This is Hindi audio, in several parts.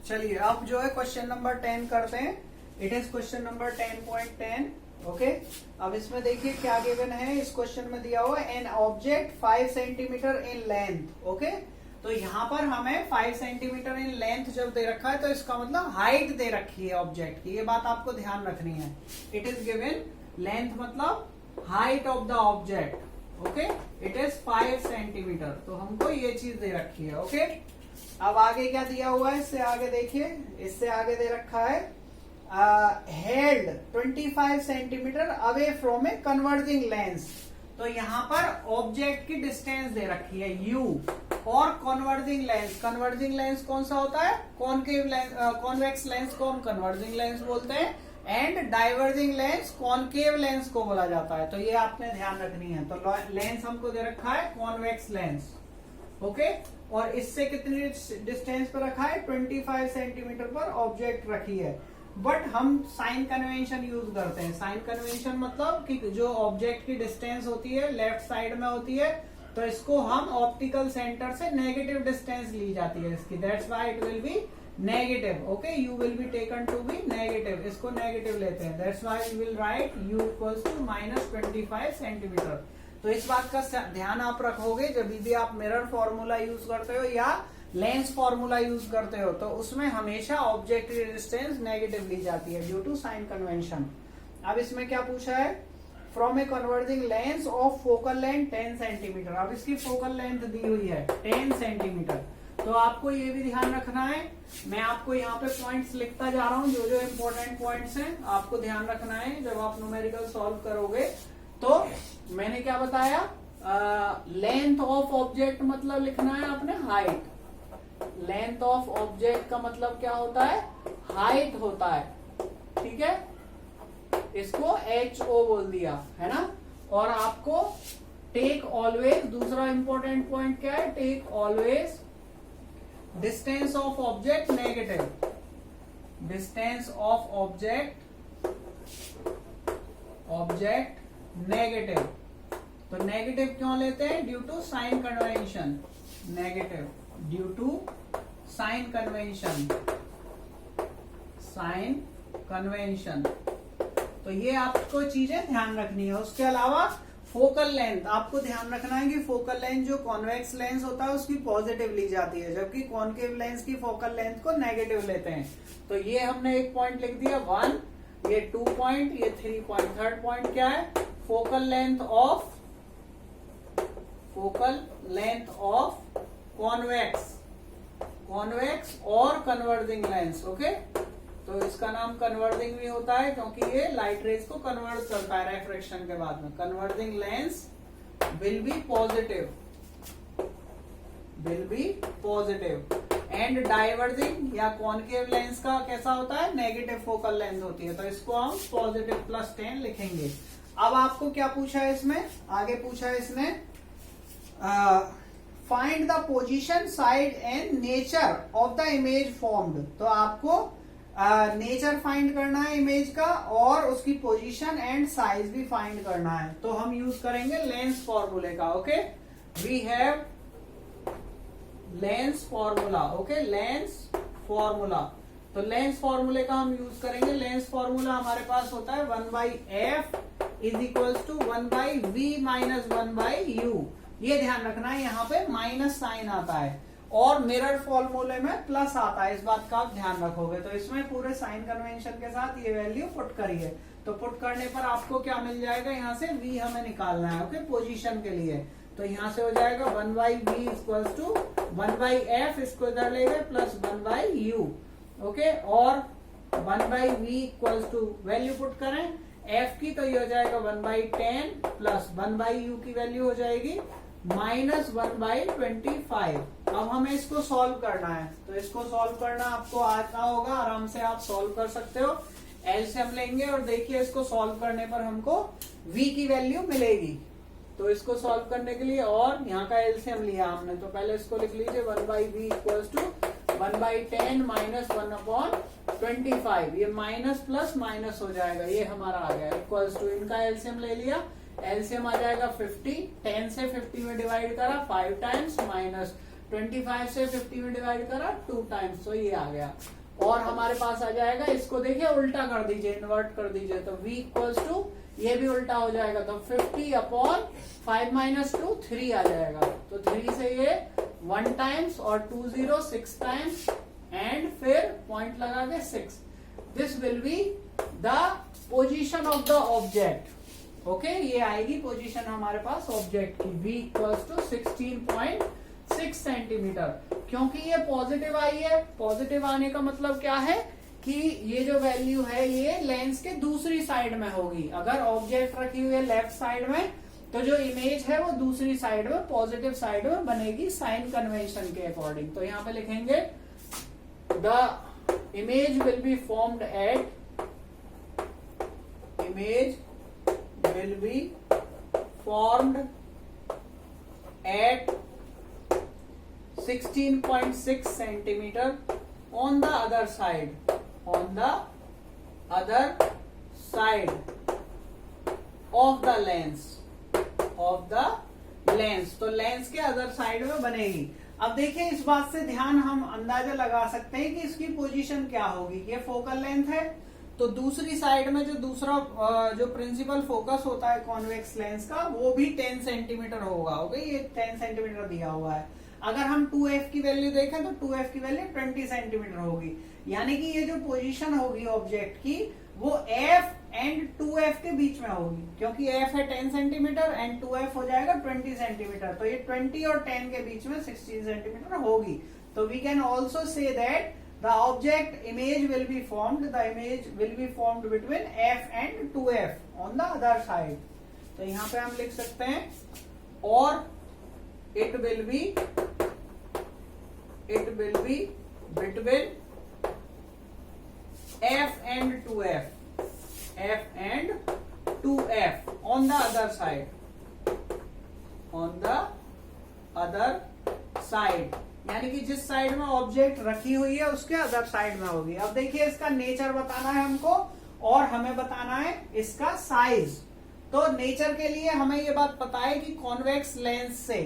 चलिए अब जो है क्वेश्चन नंबर 10 करते हैं। It is question number 10.10। Okay, अब इसमें देखिए क्या गिवन है। इस क्वेश्चन में दिया हुआ an object 5 centimetre in length. Okay, तो यहाँ पर हमें 5 सेंटीमीटर इन लेंथ जब दे रखा है तो इसका मतलब हाइट दे रखी है ऑब्जेक्ट की, ये बात आपको ध्यान रखनी है। इट इज गिवन लेंथ मतलब height of the object. Okay, it is 5 centimetre, तो हमको ये चीज दे रखी है। ओके, अब आगे क्या दिया हुआ है, इससे आगे देखिए, इससे आगे दे रखा है held 25 centimetre away from a converging lens. तो यहाँ पर ऑब्जेक्ट की डिस्टेंस दे रखी है u और कन्वर्जिंग लेंस। कन्वर्जिंग लेंस कौन सा होता है, कॉनकेव लेंस, कॉन्वेक्स लेंस को हम कन्वर्जिंग लेंस बोलते हैं, and diverging lens concave lens को बोला जाता है। तो ये आपने ध्यान रखनी है। तो लेंस हमको दे रखा है कॉन्वेक्स लेंस। ओके, और इससे कितनी डिस्टेंस पर रखा है, 25 सेंटीमीटर पर ऑब्जेक्ट रखी है। बट हम साइन कन्वेंशन यूज करते हैं। साइन कन्वेंशन मतलब कि जो ऑब्जेक्ट की डिस्टेंस होती है लेफ्ट साइड में होती है, तो इसको हम ऑप्टिकल सेंटर से नेगेटिव डिस्टेंस ली जाती है इसकी। That's why it will be negative. Okay, you will be taken to be negative, इसको नेगेटिव लेते हैं। That's why we will write u equals to -25 centimetre. तो इस बात का ध्यान आप रखोगे जब भी आप मिरर फॉर्मूला यूज करते हो या लेंस फॉर्मूला यूज करते हो, तो उसमें हमेशा ऑब्जेक्ट की डिस्टेंस नेगेटिव ली जाती है ड्यू टू साइन कन्वेंशन। अब इसमें क्या पूछा है, from a converging lens of focal length 10 centimetre. अब इसकी फोकल लेंथ दी हुई है 10 सेंटीमीटर। तो आपको ये भी ध्यान रखना है, मैं आपको यहाँ पे पॉइंट्स लिखता जा रहा हूँ, जो जो इम्पोर्टेंट पॉइंट्स हैं आपको ध्यान रखना है जब आप न्यूमेरिकल सॉल्व करोगे। तो मैंने क्या बताया, लेंथ ऑफ ऑब्जेक्ट मतलब लिखना है आपने हाइट। लेंथ ऑफ ऑब्जेक्ट का मतलब क्या होता है, हाइट होता है। ठीक है, इसको HO बोल दिया है ना। और आपको टेक ऑलवेज, दूसरा इंपॉर्टेंट पॉइंट क्या है, take always distance of object negative. Distance of object negative. तो नेगेटिव क्यों लेते हैं, due to sign convention. Negative due to sign convention. Sign convention, तो ये आपको चीजें ध्यान रखनी है। उसके अलावा फोकल लेंथ आपको ध्यान रखना है कि फोकल लेंथ जो कॉन्वेक्स लेंस होता है उसकी पॉजिटिव ली जाती है, जबकि कॉनकेव लेंस की फोकल लेंथ को नेगेटिव लेते हैं। तो ये हमने एक पॉइंट लिख दिया 1, ये 2 पॉइंट, ये 3 पॉइंट। थर्ड पॉइंट क्या है, फोकल लेंथ ऑफ कॉन्वेक्स और कन्वर्जिंग लेंस। ओके, तो इसका नाम कन्वर्जिंग भी होता है क्योंकि ये लाइट रेज को कन्वर्ट करता है रिफ्रैक्शन के बाद में। Converging lens will be positive and diverging या कॉनकेव लेंस का कैसा होता है, नेगेटिव फोकल लेंथ होती है। तो इसको हम पॉजिटिव +10 लिखेंगे। अब आपको क्या पूछा है इसमें, आगे पूछा है इसने find the position, side and nature of the image formed. तो आपको नेचर फाइंड करना है इमेज का और उसकी पोजीशन एंड साइज भी फाइंड करना है। तो हम यूज करेंगे लेंस फॉर्मूले का। Okay, we have lens formula. Okay, lens formula, तो लेंस फॉर्मूले का हम यूज करेंगे। लेंस फॉर्मूला हमारे पास होता है 1/f is equals to 1/v minus 1/u। ये ध्यान रखना है, यहाँ पे माइनस साइन आता है और मिरर फॉर्मूले में प्लस आता है, इस बात का आप ध्यान रखोगे। तो इसमें पूरे साइन कन्वेंशन के साथ ये वैल्यू पुट करिए। तो पुट करने पर आपको क्या मिल जाएगा, यहाँ से v हमें निकालना है। ओके, पोजीशन के लिए। तो यहाँ से हो जाएगा 1/v इक्वल्स टू 1/f, इसको इधर ले गए, प्लस 1/u। ओके, और 1/v equals to value put करें f की, तो ये हो जाएगा 1/10 प्लस 1/u की वैल्यू हो जाएगी -1/25। अब हमें इसको सॉल्व करना है, तो इसको सॉल्व करना आपको आता होगा, आराम से आप सॉल्व कर सकते हो। एलसीएम लेंगे और देखिए इसको सॉल्व करने पर हमको v की वैल्यू मिलेगी। तो इसको सॉल्व करने के लिए और यहाँ का एलसीएम लिया हमने, तो पहले इसको लिख लीजिए 1/v इक्वल्स टू 1/10 माइनस 1/25। ये माइनस प्लस माइनस हो जाएगा, ये हमारा आ गया इक्वल्स टू, इनका एलसीएम ले लिया, एलसीएम आ जाएगा 50, 10 से 50 में डिवाइड करा 5 टाइम्स माइनस 25 से 50 में डिवाइड करा 2 टाइम्स, तो ये आ गया। और हमारे पास आ जाएगा, इसको देखिए उल्टा कर दीजिए, इन्वर्ट कर दीजिए, तो v इक्वल्स टू ये भी उल्टा हो जाएगा, तो 50 अपॉन 5 माइनस 2 3 आ जाएगा। तो 3 से ये 1 टाइम्स और 2 0 6 टाइम्स एंड फिर पॉइंट लगा के 6। This will be the position of the object. Okay, ये आएगी पोजीशन हमारे पास ऑब्जेक्ट की, v इक्वल्स टू 16.6 सेंटीमीटर। क्योंकि ये पॉजिटिव आई है, पॉजिटिव आने का मतलब क्या है कि ये जो वैल्यू है ये लेंस के दूसरी साइड में होगी। अगर ऑब्जेक्ट रखी हुई है लेफ्ट साइड में, तो जो इमेज है वो दूसरी साइड में, पॉजिटिव साइड में बनेगी साइन कन्वेंशन के अकॉर्डिंग। तो यहाँ पे लिखेंगे the image will be formed at, image will be formed at 16.6 centimeter on the other side, on the other side of the lens, of the lens। तो लेंस के अदर साइड में बनेगी। अब देखिए, इस बात से ध्यान हम अंदाजा लगा सकते हैं कि इसकी पोजीशन क्या होगी। ये फोकल लेंथ है, तो दूसरी साइड में जो दूसरा जो प्रिंसिपल फोकस होता है कॉन्वेक्स लेंस का, वो भी 10 सेंटीमीटर होगा। ओके, ये 10 सेंटीमीटर दिया हुआ है। अगर हम 2f की वैल्यू देखें तो 2f की वैल्यू 20 सेंटीमीटर होगी। यानी कि ये जो पोजीशन होगी ऑब्जेक्ट की, वो f एंड 2f के बीच में होगी, क्योंकि f है 10 सेंटीमीटर एंड 2f हो जाएगा 20 सेंटीमीटर। तो ये 20 और 10 के बीच में 16 सेंटीमीटर होगी। तो we can also say that the object image will be formed, the image will be formed between f and 2f on the other side. तो यहाँ पे हम लिख सकते हैं, और it will be between f and 2f, f and 2f on the other side, on the other side। यानी कि जिस साइड में ऑब्जेक्ट रखी हुई है उसके अदर साइड में होगी। अब देखिए, इसका नेचर बताना है हमको और हमें बताना है इसका साइज। तो नेचर के लिए हमें ये बात पता है कि कॉन्वेक्स लेंस से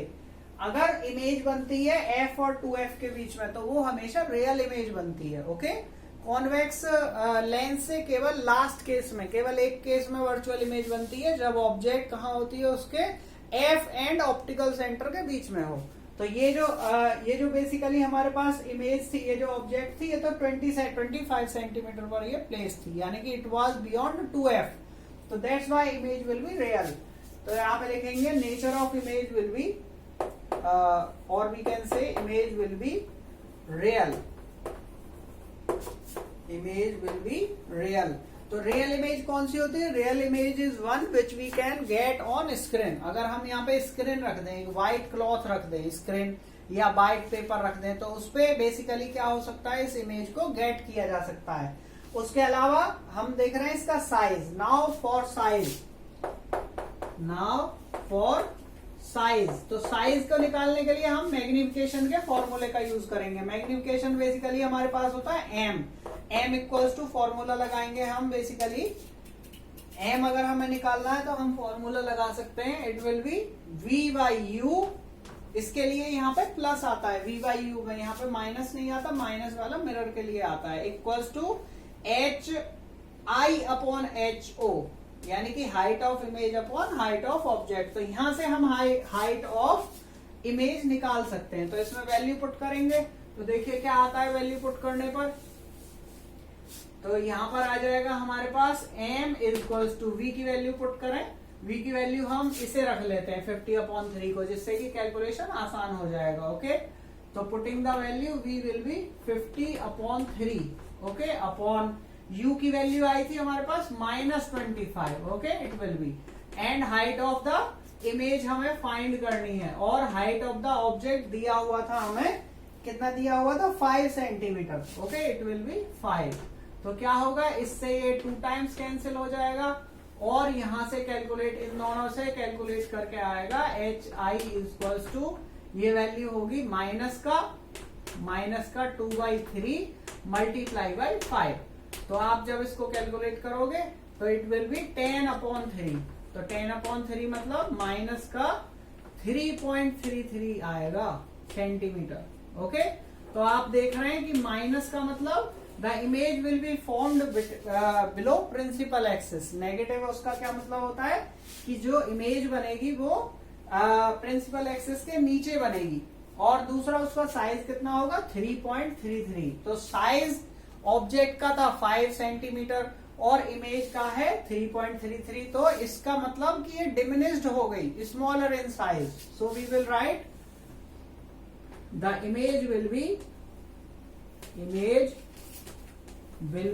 अगर इमेज बनती है f और 2f के बीच में, तो वो हमेशा रियल इमेज बनती है। ओके, कॉन्वेक्स लेंस से केवल लास्ट केस में, केवल एक केस में वर्चुअल इमेज बनती है, जब ऑब्जेक्ट कहाँ होती है, उसके f एंड ऑप्टिकल सेंटर के बीच में हो। तो ये जो बेसिकली हमारे पास इमेज थी, ये जो ऑब्जेक्ट थी, ये तो 25 सेंटीमीटर पर ये प्लेस थी, यानी कि इट वाज बियॉन्ड 2f। तो that's why image will be real. तो यहाँ पे लिखेंगे nature of image will B, or we can say image will be real, image will be real। तो रियल इमेज कौन सी होती है? Real image is one which we can get on screen. अगर हम यहाँ पे स्क्रीन रख दें, व्हाइट क्लॉथ रख दें, स्क्रीन या व्हाइट पेपर रख दें, तो उसपे बेसिकली क्या हो सकता है, इस इमेज को गेट किया जा सकता है। उसके अलावा हम देख रहे हैं इसका size. Now for size, now for size, तो साइज को निकालने के लिए हम मैग्निफिकेशन के फॉर्मूले का यूज करेंगे। मैग्निफिकेशन बेसिकली हमारे पास होता है m, m equals to formula लगाएंगे हम। बेसिकली m अगर हमें निकालना है तो हम फॉर्मूला लगा सकते हैं, it will B v by u। इसके लिए यहाँ पे प्लस आता है v बाई u में, यहाँ पे माइनस नहीं आता, माइनस वाला मिरर के लिए आता है, equals to h i upon h o, यानी कि height of image upon height of object. तो यहां से हम हाइट ऑफ इमेज निकाल सकते हैं। तो इसमें वैल्यू पुट करेंगे, तो देखिए क्या आता है वैल्यू पुट करने पर। तो यहां पर आ जाएगा हमारे पास m is equals to v की वैल्यू पुट करें, v की वैल्यू हम इसे रख लेते हैं 50/3 को, जिससे कि कैलकुलेशन आसान हो जाएगा। ओके, तो putting the value v will be 50/3। Okay, upon u की वैल्यू आई थी हमारे पास -25। Okay, it will B, and height of the image हमें फाइंड करनी है, और हाइट ऑफ द ऑब्जेक्ट दिया हुआ था हमें, कितना दिया हुआ था, 5 centimetre. Okay, it will B 5। तो क्या होगा, इससे ये 2 टाइम्स कैंसिल हो जाएगा, और यहां से कैलकुलेट, इन दोनों से कैलकुलेट करके आएगा hi इक्वल्स टू, ये वैल्यू होगी माइनस का 2/3 मल्टीप्लाई बाई 5। तो आप जब इसको कैलकुलेट करोगे तो इट विल बी 10/3। तो 10/3 मतलब माइनस का 3.33 आएगा। सेंटीमीटर। ओके, तो आप देख रहे हैं कि माइनस का मतलब the image will be formed below principal axis. Negative उसका क्या मतलब होता है कि जो इमेज बनेगी वो प्रिंसिपल एक्सिस के नीचे बनेगी। और दूसरा उसका साइज कितना होगा 3.33। तो साइज ऑब्जेक्ट का था 5 सेंटीमीटर और इमेज का है 3.33। तो इसका मतलब कि ये डिमिनिश्ड हो गई, smaller in size. So we will write the image will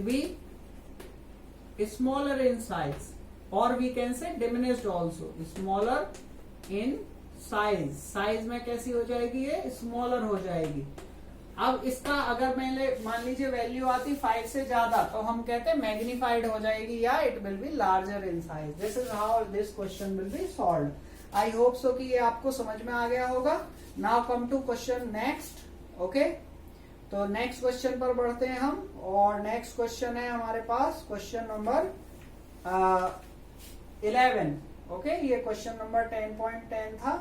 be smaller in size, or we can say diminished also, smaller in size। Size में कैसी हो जाएगी, ये स्मॉलर हो जाएगी। अब इसका अगर मैंने मान लीजिए वैल्यू आती 5 से ज्यादा तो हम कहते हैं मैग्निफाइड हो जाएगी या it will be larger in size. This is how this question will be solved. I hope so कि ये आपको समझ में आ गया होगा। Now come to question next. Okay, तो नेक्स्ट क्वेश्चन पर बढ़ते हैं हम, और नेक्स्ट क्वेश्चन है हमारे पास क्वेश्चन नंबर 11। ओके, ये क्वेश्चन नंबर 10.10 था।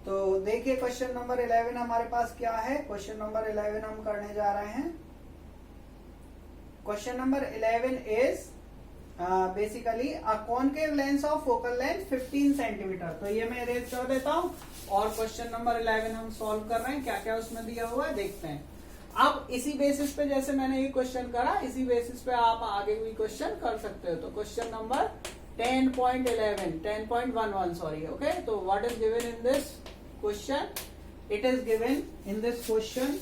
तो देखिए क्वेश्चन नंबर 11 हमारे पास क्या है। क्वेश्चन नंबर 11 हम करने जा रहे हैं। Question number 11 is basically a concave lens of focal length 15 centimetre. तो ये मैं इरेज कर देता हूं और क्वेश्चन नंबर 11 हम सॉल्व कर रहे हैं। क्या क्या उसमें दिया हुआ है देखते हैं। अब इसी बेसिस पे जैसे मैंने ये क्वेश्चन करा, इसी बेसिस पे आप आगे भी क्वेश्चन कर सकते हो। तो क्वेश्चन नंबर 10.11 सॉरी। ओके, तो what is given in this question? It is given in this question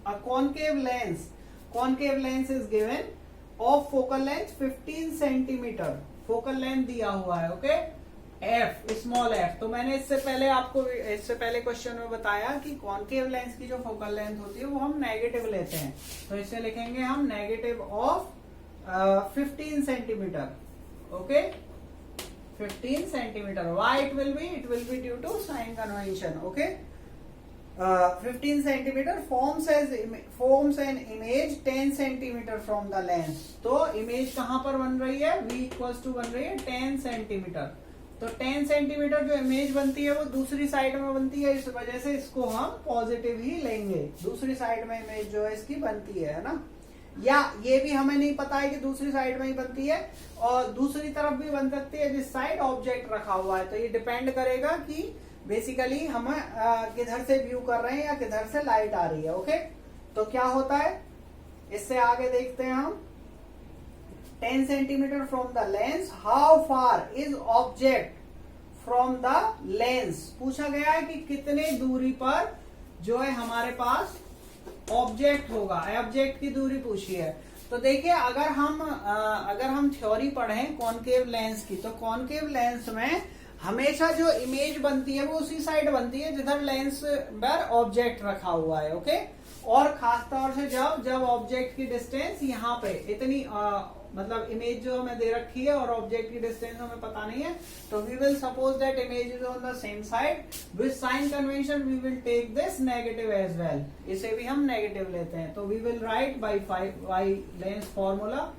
a concave lens is given of focal length 15 centimetre. Focal length दिया हुआ है। Okay, F, small F. तो मैंने इससे पहले क्वेश्चन में बताया कि कॉनकेव लेंस की जो फोकल लेंथ होती है वो हम नेगेटिव लेते हैं। तो इसे लिखेंगे हम negative of 15 centimetre. Okay, 15 centimetre. Why it will be due to sign convention. Okay, 15 centimetre forms an image 10 centimetre from the lens. तो इमेज कहां पर बन रही है? V इक्वल्स टू बन रही है 10 सेंटीमीटर। तो 10 सेंटीमीटर जो इमेज बनती है वो दूसरी साइड में बनती है, इस वजह से इसको हम पॉजिटिव ही लेंगे। दूसरी साइड में इमेज जो है इसकी बनती है ना, या ये भी हमें नहीं पता है कि दूसरी साइड में ही बनती है, और दूसरी तरफ भी बन सकती है जिस साइड ऑब्जेक्ट रखा हुआ है। तो ये डिपेंड करेगा कि बेसिकली हम किधर से व्यू कर रहे हैं या किधर से लाइट आ रही है। ओके, तो क्या होता है इससे आगे देखते हैं हम। 10 centimetre from the lens, how far is object from the lens. पूछा गया है कि कितने दूरी पर जो है हमारे पास ऑब्जेक्ट होगा, ऑब्जेक्ट की दूरी पूछी है। तो देखिए अगर हम थ्योरी पढ़ें कॉनकेव लेंस की, तो कॉनकेव लेंस में हमेशा जो इमेज बनती है वो उसी साइड बनती है जिधर लेंस पर ऑब्जेक्ट रखा हुआ है। ओके, और खास तौर से जब ऑब्जेक्ट की डिस्टेंस यहाँ पे इतनी मतलब इमेज जो हमें दे रखी है और ऑब्जेक्ट की डिस्टेंस हमें पता नहीं है, तो we will suppose that image is on the same side. With sign convention we will take this negative as well. इसे भी हम नेगेटिव लेते हैं। तो we will write by lens formula.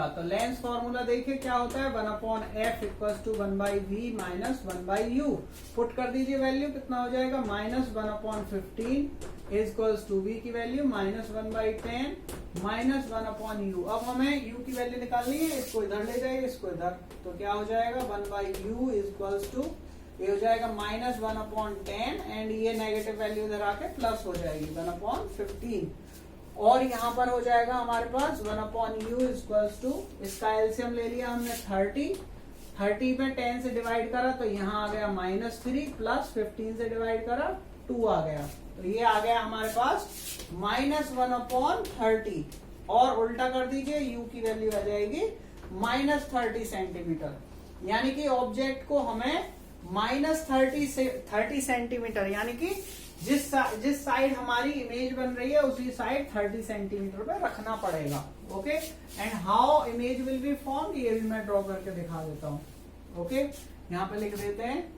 तो लेंस फॉर्मूला देखिए क्या होता है, 1/f equals to 1/v minus 1/u। Put कर दीजिए वैल्यू, कितना हो जाएगा -1/15 इक्वल्स टू v की वैल्यू -1/10 माइनस 1/u। अब हमें u की वैल्यू निकालनी है, इसको इधर ले जाइए, इसको इधर। तो क्या हो जाएगा 1/u इक्वल्स टू, ये हो जाएगा -1/10 एंड ये नेगेटिव वैल्यू इधर आके प्लस हो जाएगी 1/15। और यहाँ पर हो जाएगा हमारे पास 1/u इक्वल्स टू, इसका एलसीएम ले लिया हमने 30 में 10 से डिवाइड करा तो यहाँ आ गया -3 प्लस 15 से डिवाइड करा 2 आ गया। तो ये आ गया हमारे पास -1/30। और उल्टा कर दीजिए, u की वैल्यू आ जाएगी -30 सेंटीमीटर। यानी कि ऑब्जेक्ट को हमें -30 सेंटीमीटर, यानी कि जिस साइड हमारी इमेज बन रही है उसी साइड 30 सेंटीमीटर पे रखना पड़ेगा। Okay, and how image will B form, ये भी मैं ड्रॉ करके दिखा देता हूं। ओके, यहां पे लिख देते हैं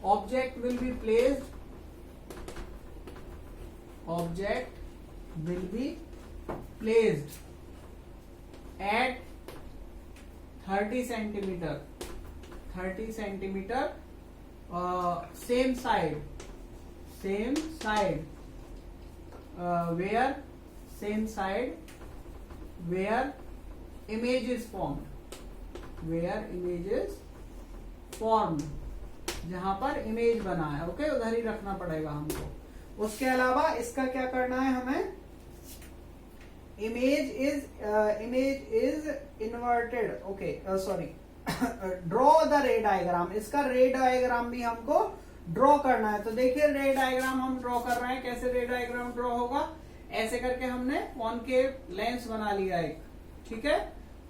object will be placed at 30 centimetre same side where same side where image is formed, जहां पर इमेज बना है, ओके, उधर ही रखना पड़ेगा हमको। उसके अलावा इसका क्या करना है हमें, image is inverted, okay, sorry, draw the रे डायग्राम, इसका रे डायग्राम भी हमको ड्रॉ करना है। तो देखिए रे डायग्राम हम ड्रॉ कर रहे हैं, कैसे रे डायग्राम ड्रॉ होगा, ऐसे करके हमने कॉनकेव लेंस बना लिया एक, ठीक है।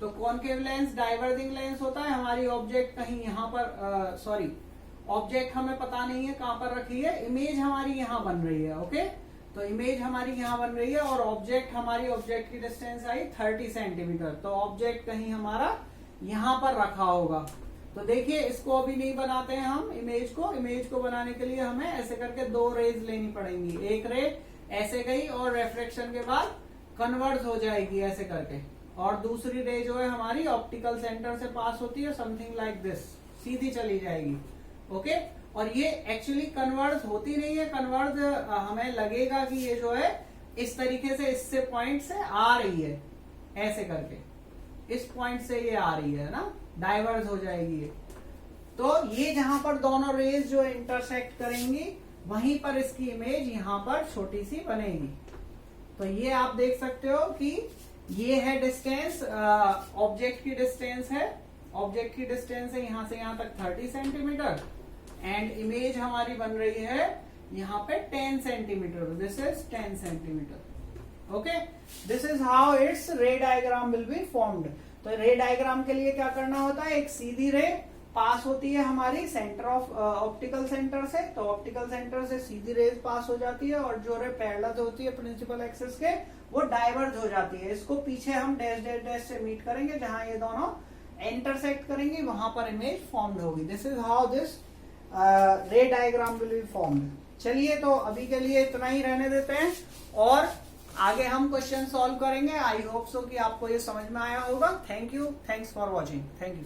तो कॉनकेव लेंस डाइवर्जिंग लेंस होता है, हमारी ऑब्जेक्ट कहीं यहाँ पर, सॉरी, ऑब्जेक्ट हमें पता नहीं है कहां पर रखी है, इमेज हमारी यहाँ बन रही है, ओके। तो इमेज हमारी यहाँ बन रही है और ऑब्जेक्ट की डिस्टेंस आई 30 सेंटीमीटर। तो ऑब्जेक्ट कहीं हमारा यहाँ पर रखा होगा। तो देखिए इसको अभी नहीं बनाते हैं हम इमेज को बनाने के लिए हमें ऐसे करके दो रेज लेनी पड़ेंगी, एक रे ऐसे गई और रिफ्रैक्शन के बाद कन्वर्ट हो जाएगी ऐसे करके, और दूसरी रे जो है हमारी ऑप्टिकल सेंटर से पास होती है, समथिंग लाइक दिस, सीधी चली जाएगी, ओके। और ये एक्चुअली कन्वर्ट होती नहीं है, कन्वर्ट हमें लगेगा कि ये जो है इस तरीके से इससे पॉइंट से आ रही है, ऐसे करके इस पॉइंट से ये आ रही है ना, डाइवर्ज हो जाएगी ये। तो ये जहां पर दोनों रेज जो इंटरसेक्ट करेंगी वहीं पर इसकी इमेज यहां पर छोटी सी बनेगी। तो ये आप देख सकते हो कि ये है डिस्टेंस, ऑब्जेक्ट की डिस्टेंस है, यहां से यहां तक 30 सेंटीमीटर एंड इमेज हमारी बन रही है यहाँ पे 10 centimetre, this is 10 centimetre, okay. This is how it's रे डायग्राम विल बी फॉर्म्ड। तो रे डायग्राम के लिए क्या करना होता है, एक सीधी रे पास होती है हमारी सेंटर ऑफ ऑप्टिकल सेंटर से, तो ऑप्टिकल सेंटर से सीधी रेज पास हो जाती है और जो रे पैरेलल होती है प्रिंसिपल एक्सिस के वो डाइवर्ज हो जाती है। इसको पीछे हम डैश डैश डैश से मीट करेंगे, जहां ये दोनों इंटरसेक्ट करेंगे वहां पर इमेज फॉर्म्ड होगी। दिस इज हाउ दिस रे डायग्राम विल बी फॉर्म्ड। चलिए तो अभी के लिए इतना ही रहने देते हैं और आगे हम क्वेश्चन सॉल्व करेंगे। आई होप सो कि आपको ये समझ में आया होगा। Thank you, thanks for watching, thank you.